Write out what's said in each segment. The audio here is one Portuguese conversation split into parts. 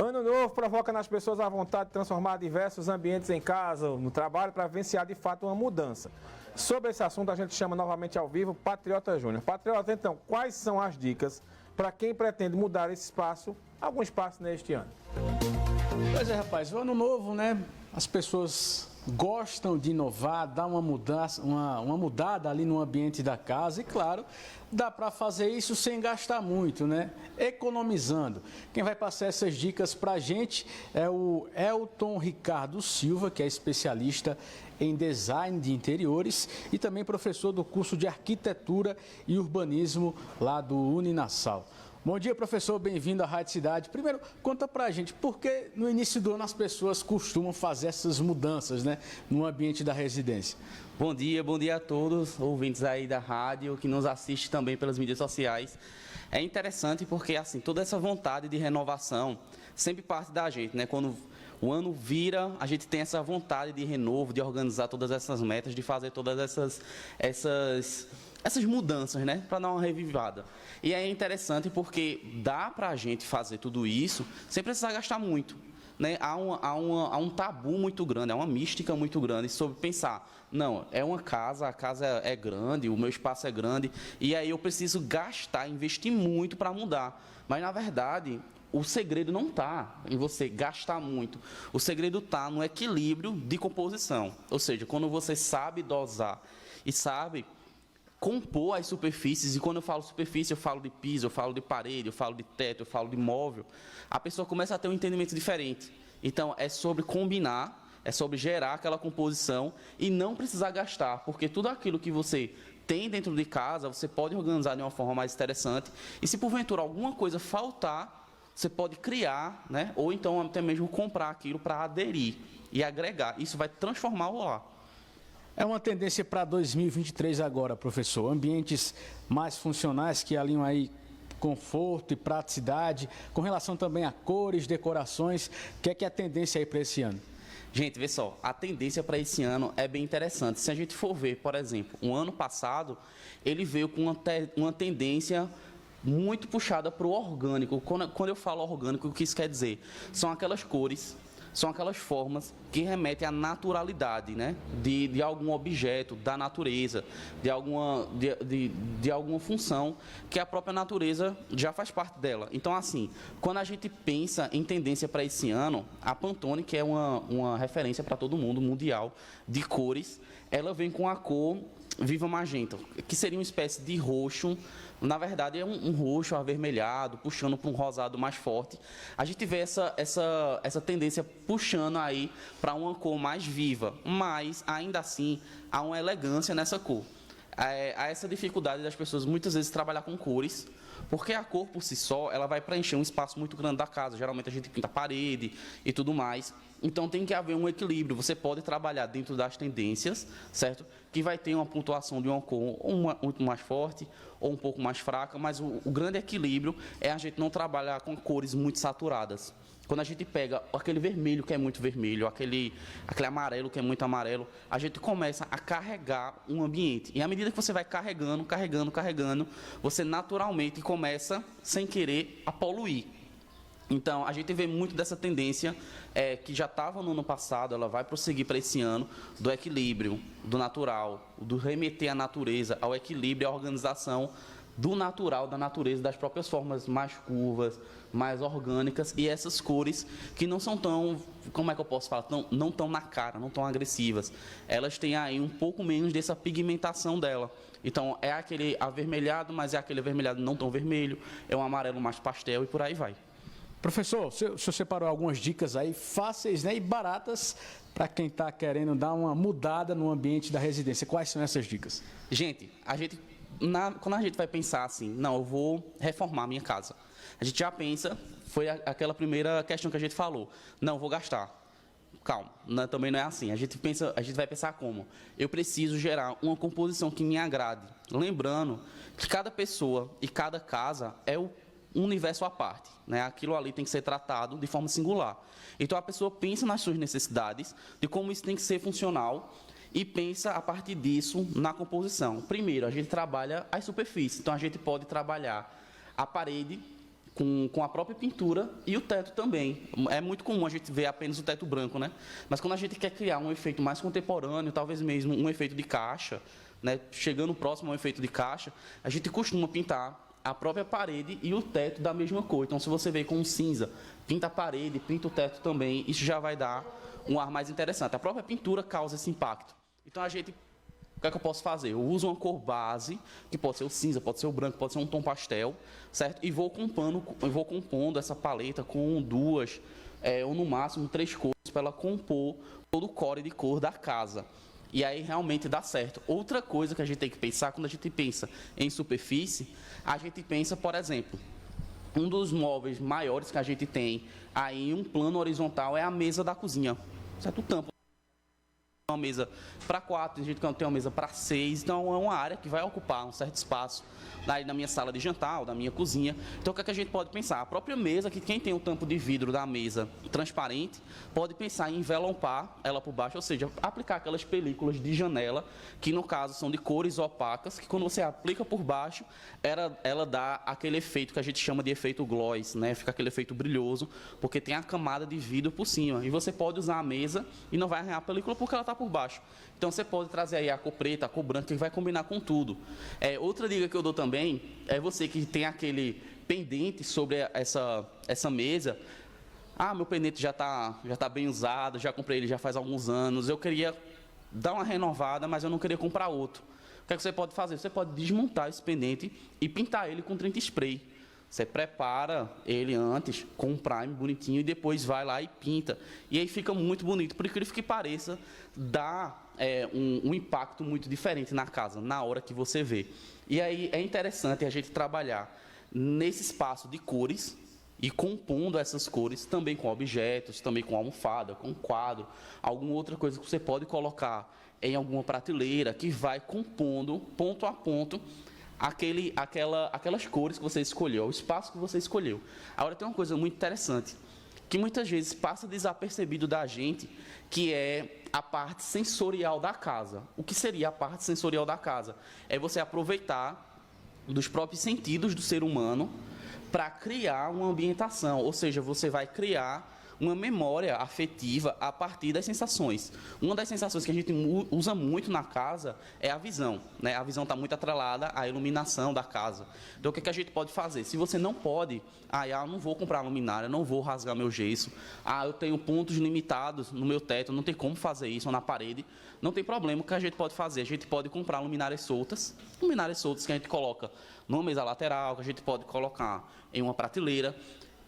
Ano novo provoca nas pessoas a vontade de transformar diversos ambientes em casa, no trabalho, para vivenciar de fato uma mudança. Sobre esse assunto, a gente chama novamente ao vivo Patriota Júnior. Patriota, então, quais são as dicas para quem pretende mudar esse espaço, algum espaço neste ano? Pois é, rapaz, o ano novo, né? As pessoas gostam de inovar, dar uma mudança, uma mudada ali no ambiente da casa e, claro, dá para fazer isso sem gastar muito, né? Economizando. Quem vai passar essas dicas para a gente é o Elton Ricardo Silva, que é especialista em design de interiores e também professor do curso de arquitetura e urbanismo lá do Uninassal. Bom dia, professor, bem-vindo à Rádio Cidade. Primeiro, conta pra gente, por que no início do ano as pessoas costumam fazer essas mudanças, né, no ambiente da residência? Bom dia a todos, ouvintes aí da rádio, que nos assistem também pelas mídias sociais. É interessante porque, assim, toda essa vontade de renovação sempre parte da gente, né? Quando o ano vira, a gente tem essa vontade de renovo, de organizar todas essas metas, de fazer todas essas mudanças, né, para dar uma revivada. E é interessante porque dá para a gente fazer tudo isso sem precisar gastar muito, né? Há um tabu muito grande, há uma mística muito grande sobre pensar, não, é uma casa, a casa é grande, o meu espaço é grande, e aí eu preciso gastar, investir muito para mudar. Mas, na verdade, o segredo não está em você gastar muito. O segredo está no equilíbrio de composição. Ou seja, quando você sabe dosar e sabe compor as superfícies, e quando eu falo superfície, eu falo de piso, eu falo de parede, eu falo de teto, eu falo de móvel, a pessoa começa a ter um entendimento diferente. Então, é sobre combinar, é sobre gerar aquela composição e não precisar gastar, porque tudo aquilo que você tem dentro de casa, você pode organizar de uma forma mais interessante, e se porventura alguma coisa faltar, você pode criar, né? Ou então até mesmo comprar aquilo para aderir e agregar. Isso vai transformar o lar. É uma tendência para 2023 agora, professor. Ambientes mais funcionais que alinham aí conforto e praticidade, com relação também a cores, decorações. O que é a tendência aí para esse ano? Gente, vê só, a tendência para esse ano é bem interessante. Se a gente for ver, por exemplo, o ano passado, ele veio com uma tendência muito puxada para o orgânico. Quando eu falo orgânico, o que isso quer dizer? São aquelas cores, são aquelas formas que remetem à naturalidade, né? de algum objeto, da natureza, de alguma função que a própria natureza já faz parte dela. Então, assim, quando a gente pensa em tendência para esse ano, a Pantone, que é uma referência para todo mundo, mundial, de cores, ela vem com a cor Viva Magenta, que seria uma espécie de roxo. Na verdade é um roxo avermelhado, puxando para um rosado mais forte. A gente vê essa tendência puxando aí para uma cor mais viva, mas ainda assim há uma elegância nessa cor. Há essa dificuldade das pessoas muitas vezes trabalhar com cores, porque a cor por si só ela vai preencher um espaço muito grande da casa. Geralmente a gente pinta a parede e tudo mais. Então tem que haver um equilíbrio. Você pode trabalhar dentro das tendências, certo? Que vai ter uma pontuação de uma cor muito mais forte ou um pouco mais fraca, mas o grande equilíbrio é a gente não trabalhar com cores muito saturadas. Quando a gente pega aquele vermelho que é muito vermelho, aquele amarelo que é muito amarelo, a gente começa a carregar um ambiente. E à medida que você vai carregando, você naturalmente começa, sem querer, a poluir. Então, a gente vê muito dessa tendência que já estava no ano passado, ela vai prosseguir para esse ano, do equilíbrio, do natural, do remeter à natureza, ao equilíbrio, à organização do natural, da natureza, das próprias formas mais curvas, mais orgânicas, e essas cores que não são tão, como é que eu posso falar, não tão na cara, não tão agressivas. Elas têm aí um pouco menos dessa pigmentação dela. Então, é aquele avermelhado, mas é aquele avermelhado não tão vermelho, é um amarelo mais pastel e por aí vai. Professor, o senhor separou algumas dicas aí fáceis, né, e baratas para quem está querendo dar uma mudada no ambiente da residência. Quais são essas dicas? Gente, quando a gente vai pensar assim, não, eu vou reformar a minha casa, a gente já pensa, foi aquela primeira questão que a gente falou, não, eu vou gastar. Calma, também não é assim. A gente vai pensar como? Eu preciso gerar uma composição que me agrade. Lembrando que cada pessoa e cada casa é um universo à parte, né? Aquilo ali tem que ser tratado de forma singular. Então a pessoa pensa nas suas necessidades, de como isso tem que ser funcional, e pensa a partir disso na composição. Primeiro, a gente trabalha as superfícies. Então a gente pode trabalhar a parede com a própria pintura e o teto também. É muito comum a gente ver apenas o teto branco, né? Mas quando a gente quer criar um efeito mais contemporâneo, talvez mesmo um efeito de caixa, né? Chegando próximo ao efeito de caixa, a gente costuma pintar a própria parede e o teto da mesma cor. Então, se você vê com um cinza, pinta a parede, pinta o teto também, isso já vai dar um ar mais interessante. A própria pintura causa esse impacto. Então, o que é que eu posso fazer? Eu uso uma cor base, que pode ser o cinza, pode ser o branco, pode ser um tom pastel, certo? E vou compondo essa paleta com 2, ou no máximo 3 cores, para ela compor todo o core de cor da casa. E aí realmente dá certo. Outra coisa que a gente tem que pensar, quando a gente pensa em superfície, a gente pensa, por exemplo, um dos móveis maiores que a gente tem aí em um plano horizontal é a mesa da cozinha, certo? O tampo. Uma mesa para 4, tem gente que tem uma mesa para 6, então é uma área que vai ocupar um certo espaço daí na minha sala de jantar ou na minha cozinha. Então o que é que a gente pode pensar? A própria mesa, que quem tem o tampo de vidro da mesa transparente, pode pensar em enveloppar ela por baixo, ou seja, aplicar aquelas películas de janela, que no caso são de cores opacas, que quando você aplica por baixo, ela dá aquele efeito que a gente chama de efeito gloss, né? Fica aquele efeito brilhoso, porque tem a camada de vidro por cima. E você pode usar a mesa e não vai arranhar a película porque ela está por baixo. Então você pode trazer aí a cor preta, a cor branca, que vai combinar com tudo. Outra dica que eu dou também é você que tem aquele pendente sobre essa mesa. Ah, meu pendente já tá bem usado, já comprei ele já faz alguns anos, eu queria dar uma renovada, mas eu não queria comprar outro. O que é que você pode fazer? Você pode desmontar esse pendente e pintar ele com tinta spray. Você prepara ele antes com um prime bonitinho e depois vai lá e pinta. E aí fica muito bonito. Por incrível que pareça, dá um impacto muito diferente na casa, na hora que você vê. E aí é interessante a gente trabalhar nesse espaço de cores e compondo essas cores também com objetos, também com almofada, com quadro, alguma outra coisa que você pode colocar em alguma prateleira que vai compondo, ponto a ponto, aquelas cores que você escolheu, o espaço que você escolheu. Agora, tem uma coisa muito interessante, que muitas vezes passa desapercebido da gente, que é a parte sensorial da casa. O que seria a parte sensorial da casa? É você aproveitar dos próprios sentidos do ser humano para criar uma ambientação, ou seja, você vai criar uma memória afetiva a partir das sensações. Uma das sensações que a gente usa muito na casa é a visão, né? A visão está muito atrelada à iluminação da casa. Então, o que a gente pode fazer? Se você não pode, eu não vou comprar luminária, não vou rasgar meu gesso, eu tenho pontos limitados no meu teto, não tem como fazer isso, ou na parede, não tem problema. O que a gente pode fazer? A gente pode comprar luminárias soltas que a gente coloca numa mesa lateral, que a gente pode colocar em uma prateleira,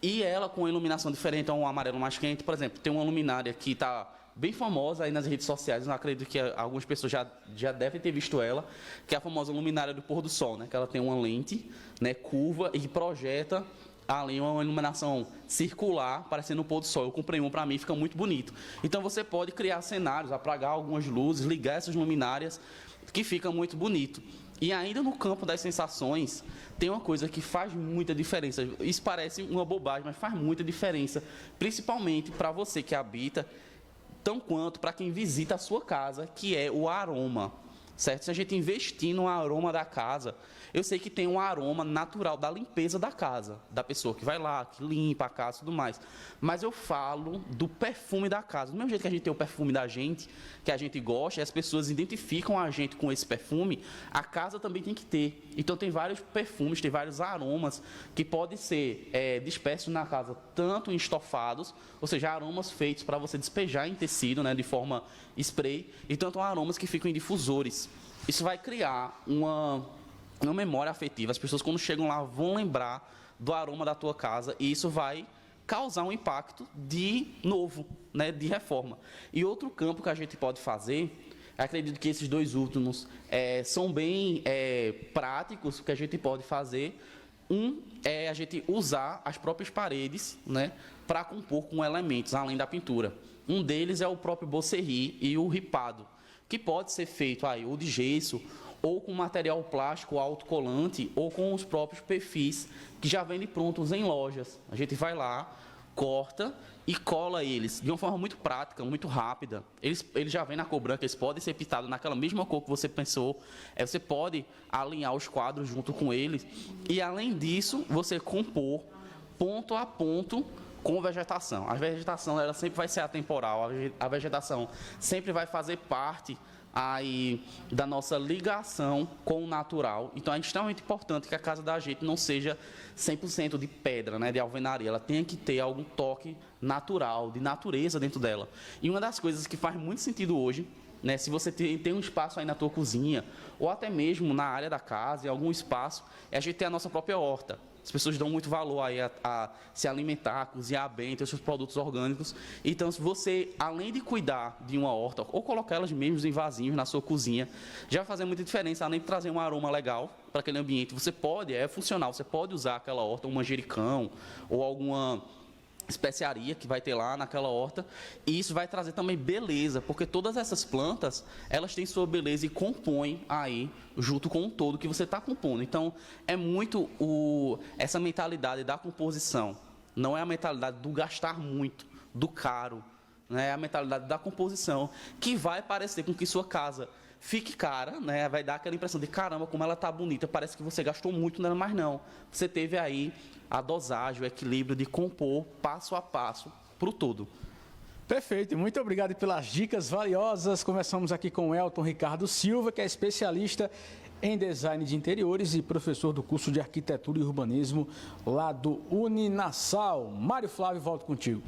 e ela com iluminação diferente, um amarelo mais quente. Por exemplo, tem uma luminária que está bem famosa aí nas redes sociais, eu acredito que algumas pessoas já devem ter visto ela, que é a famosa luminária do pôr do sol, né? Que ela tem uma lente, né, curva e projeta ali uma iluminação circular, parecendo o pôr do sol. Eu comprei um para mim, fica muito bonito. Então você pode criar cenários, apagar algumas luzes, ligar essas luminárias, que fica muito bonito. E ainda no campo das sensações, tem uma coisa que faz muita diferença. Isso parece uma bobagem, mas faz muita diferença, principalmente para você que habita, tão quanto para quem visita a sua casa, que é o aroma. Certo? Se a gente investir no aroma da casa, eu sei que tem um aroma natural da limpeza da casa, da pessoa que vai lá, que limpa a casa e tudo mais. Mas eu falo do perfume da casa. Do mesmo jeito que a gente tem o perfume da gente, que a gente gosta, e as pessoas identificam a gente com esse perfume, a casa também tem que ter. Então tem vários perfumes, tem vários aromas que podem ser dispersos na casa, tanto em estofados, ou seja, aromas feitos para você despejar em tecido, né, de forma spray, e tanto aromas que ficam em difusores. Isso vai criar uma memória afetiva. As pessoas, quando chegam lá, vão lembrar do aroma da tua casa, e isso vai causar um impacto de novo, né, de reforma. E outro campo que a gente pode fazer, acredito que esses dois últimos são bem práticos, que a gente pode fazer. Um é a gente usar as próprias paredes, né, para compor com elementos, além da pintura. Um deles é o próprio bosserri e o ripado, que pode ser feito ou de gesso, ou com material plástico autocolante, ou com os próprios perfis que já vendem prontos em lojas. A gente vai lá, corta e cola eles de uma forma muito prática, muito rápida. Eles já vêm na cor branca, eles podem ser pintados naquela mesma cor que você pensou. Você pode alinhar os quadros junto com eles. E, além disso, você compor ponto a ponto com vegetação. A vegetação ela sempre vai ser atemporal, a vegetação sempre vai fazer parte aí da nossa ligação com o natural. Então é extremamente importante que a casa da gente não seja 100% de pedra, né, de alvenaria. Ela tem que ter algum toque natural, de natureza dentro dela. E uma das coisas que faz muito sentido hoje, né, se você tem um espaço aí na tua cozinha, ou até mesmo na área da casa, em algum espaço, é a gente ter a nossa própria horta. As pessoas dão muito valor aí a se alimentar, a cozinhar bem, ter os seus produtos orgânicos. Então, se você, além de cuidar de uma horta, ou colocar elas mesmo em vasinhos na sua cozinha, já vai fazer muita diferença, além de trazer um aroma legal para aquele ambiente. Você pode, é funcional, você pode usar aquela horta, um manjericão, ou alguma especiaria que vai ter lá naquela horta, e isso vai trazer também beleza, porque todas essas plantas, elas têm sua beleza e compõem aí, junto com o todo que você está compondo. Então, é muito essa mentalidade da composição, não é a mentalidade do gastar muito, do caro, né? É a mentalidade da composição, que vai parecer com que sua casa fique cara, né? Vai dar aquela impressão de caramba, como ela está bonita, parece que você gastou muito nela, mas não. Você teve aí a dosagem, o equilíbrio de compor passo a passo para o todo. Perfeito, muito obrigado pelas dicas valiosas. Começamos aqui com o Elton Ricardo Silva, que é especialista em design de interiores e professor do curso de arquitetura e urbanismo lá do Uninassal. Mário Flávio, volto contigo.